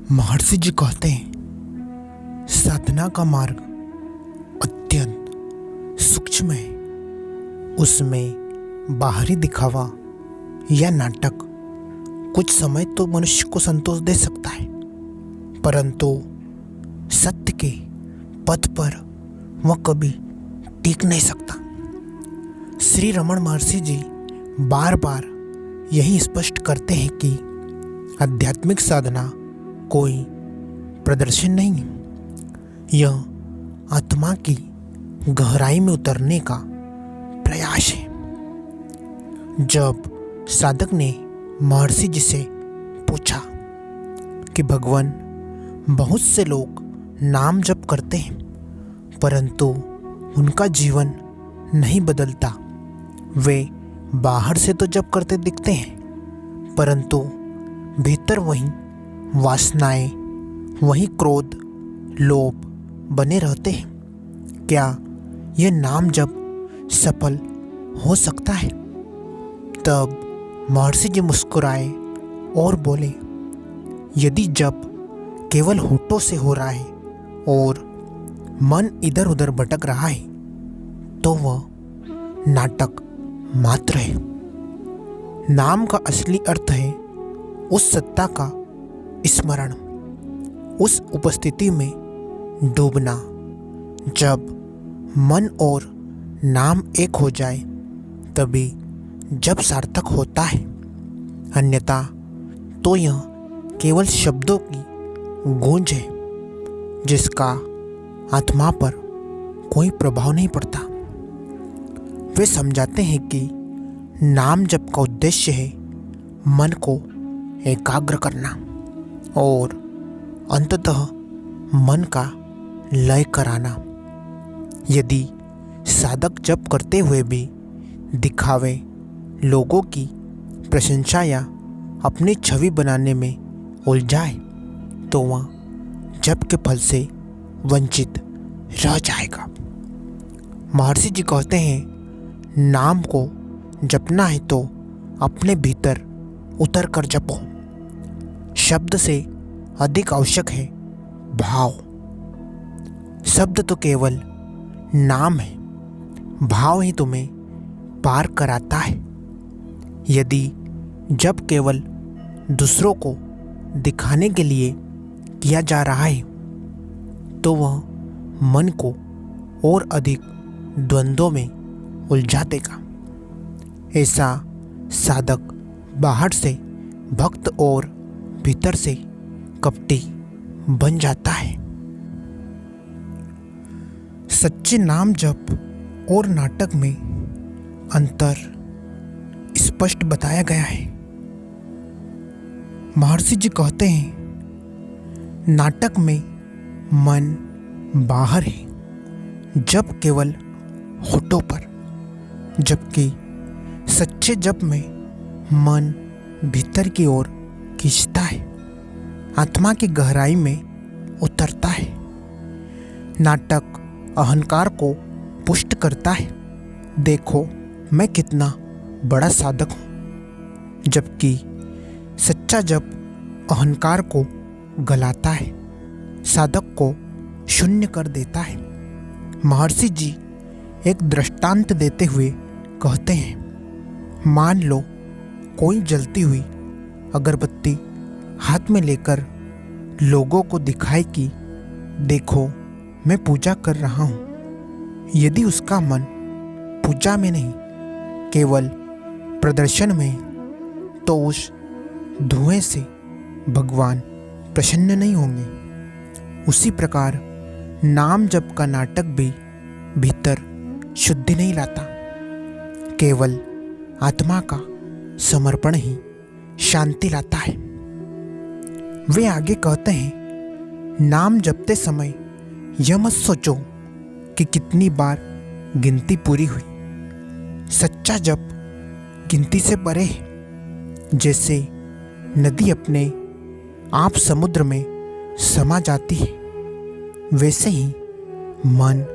महर्षि जी कहते हैं साधना का मार्ग अत्यंत सूक्ष्म है। उसमें बाहरी दिखावा या नाटक कुछ समय तो मनुष्य को संतोष दे सकता है, परंतु सत्य के पथ पर वह कभी टिक नहीं सकता। श्री रमण महर्षि जी बार बार यही स्पष्ट करते हैं कि आध्यात्मिक साधना कोई प्रदर्शन नहीं है, यह आत्मा की गहराई में उतरने का प्रयास है। जब साधक ने महर्षि जी से पूछा कि भगवान, बहुत से लोग नाम जप करते हैं परंतु उनका जीवन नहीं बदलता। वे बाहर से तो जप करते दिखते हैं परंतु भीतर वहीं वासनाएं, वहीं क्रोध, लोभ बने रहते हैं। क्या यह नाम जप सफल हो सकता है? तब महर्षि जी मुस्कुराए और बोले, यदि जप केवल होठों से हो रहा है और मन इधर उधर भटक रहा है तो वह नाटक मात्र है। नाम का असली अर्थ है उस सत्ता का स्मरण, उस उपस्थिति में डूबना। जब मन और नाम एक हो जाए तभी जब सार्थक होता है, अन्यथा तो यह केवल शब्दों की गूंज है जिसका आत्मा पर कोई प्रभाव नहीं पड़ता। वे समझाते हैं कि नाम जप का उद्देश्य है मन को एकाग्र करना और अंततः मन का लय कराना। यदि साधक जप करते हुए भी दिखावे, लोगों की प्रशंसा या अपनी छवि बनाने में उलझाए तो वह जप के फल से वंचित रह जाएगा। महर्षि जी कहते हैं, नाम को जपना है तो अपने भीतर उतर कर जपो। शब्द से अधिक आवश्यक है भाव। शब्द तो केवल नाम है, भाव ही तुम्हें पार कराता है। यदि जब केवल दूसरों को दिखाने के लिए किया जा रहा है तो वह मन को और अधिक द्वंद्वों में उलझा देगा। ऐसा साधक बाहर से भक्त और भीतर से कपटी बन जाता है। सच्चे नाम जप और नाटक में अंतर स्पष्ट बताया गया है। महर्षि जी कहते हैं, नाटक में मन बाहर है, जप केवल होठों पर, जबकि सच्चे जप में मन भीतर की ओर खींचता है, आत्मा की गहराई में उतरता है। नाटक अहंकार को पुष्ट करता है, देखो मैं कितना बड़ा साधक हूँ, जबकि सच्चा जप अहंकार को गलाता है, साधक को शून्य कर देता है। महर्षि जी एक दृष्टांत देते हुए कहते हैं, मान लो कोई जलती हुई अगरबत्ती हाथ में लेकर लोगों को दिखाए कि देखो मैं पूजा कर रहा हूँ। यदि उसका मन पूजा में नहीं केवल प्रदर्शन में, तो उस धुएं से भगवान प्रसन्न नहीं होंगे। उसी प्रकार नाम जप का नाटक भी भीतर शुद्धि नहीं लाता, केवल आत्मा का समर्पण ही शांति लाता है। वे आगे कहते हैं, नाम जपते समय यह मत सोचो कि कितनी बार गिनती पूरी हुई। सच्चा जप गिनती से परे है। जैसे नदी अपने आप समुद्र में समा जाती है, वैसे ही मन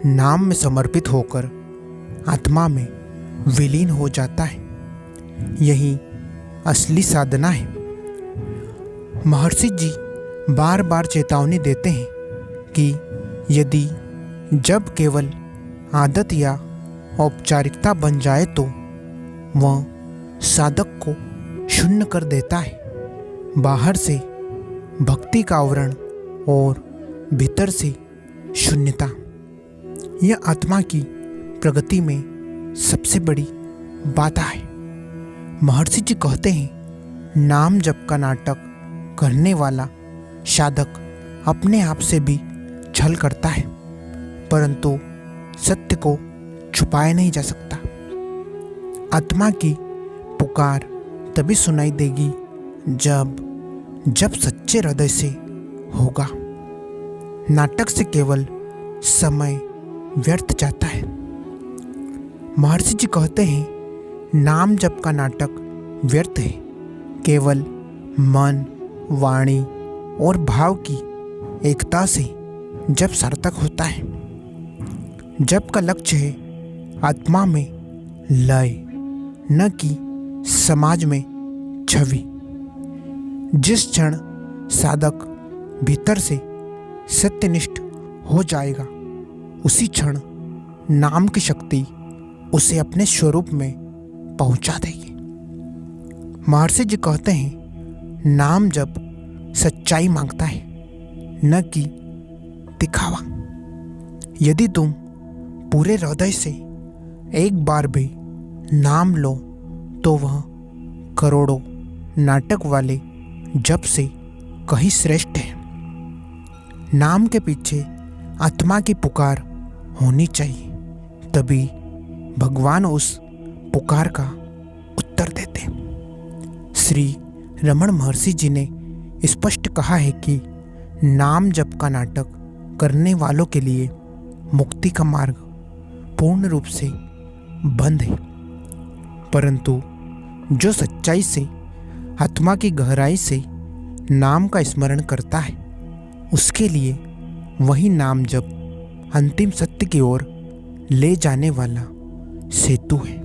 नाम में समर्पित होकर आत्मा में विलीन हो जाता है। यही असली साधना है। महर्षि जी बार बार चेतावनी देते हैं कि यदि जब केवल आदत या औपचारिकता बन जाए तो वह साधक को शून्य कर देता है। बाहर से भक्ति का आवरण और भीतर से शून्यता, यह आत्मा की प्रगति में सबसे बड़ी बाधा है। महर्षि जी कहते हैं, नाम जप का नाटक करने वाला साधक अपने आप से भी छल करता है, परंतु सत्य को छुपाया नहीं जा सकता। आत्मा की पुकार तभी सुनाई देगी जब सच्चे हृदय से होगा। नाटक से केवल समय व्यर्थ जाता है। महर्षि जी कहते हैं, नाम जप का नाटक व्यर्थ है, केवल मन, वाणी और भाव की एकता से जप सार्थक होता है। जप का लक्ष्य है आत्मा में लय, न कि समाज में छवि। जिस क्षण साधक भीतर से सत्यनिष्ठ हो जाएगा, उसी क्षण नाम की शक्ति उसे अपने स्वरूप में पहुंचा देगी। महर्षि जी कहते हैं, नाम जप सच्चाई मांगता है, न कि दिखावा। यदि तुम पूरे हृदय से एक बार भी नाम लो तो वह करोड़ों नाटक वाले जप से कहीं श्रेष्ठ है। नाम के पीछे आत्मा की पुकार होनी चाहिए, तभी भगवान उस पुकार का उत्तर देते। श्री रमण महर्षि जी ने स्पष्ट कहा है कि नाम जप का नाटक करने वालों के लिए मुक्ति का मार्ग पूर्ण रूप से बंद है, परंतु जो सच्चाई से आत्मा की गहराई से नाम का स्मरण करता है, उसके लिए वही नाम जप अंतिम सत्य की ओर ले जाने वाला सेतु है।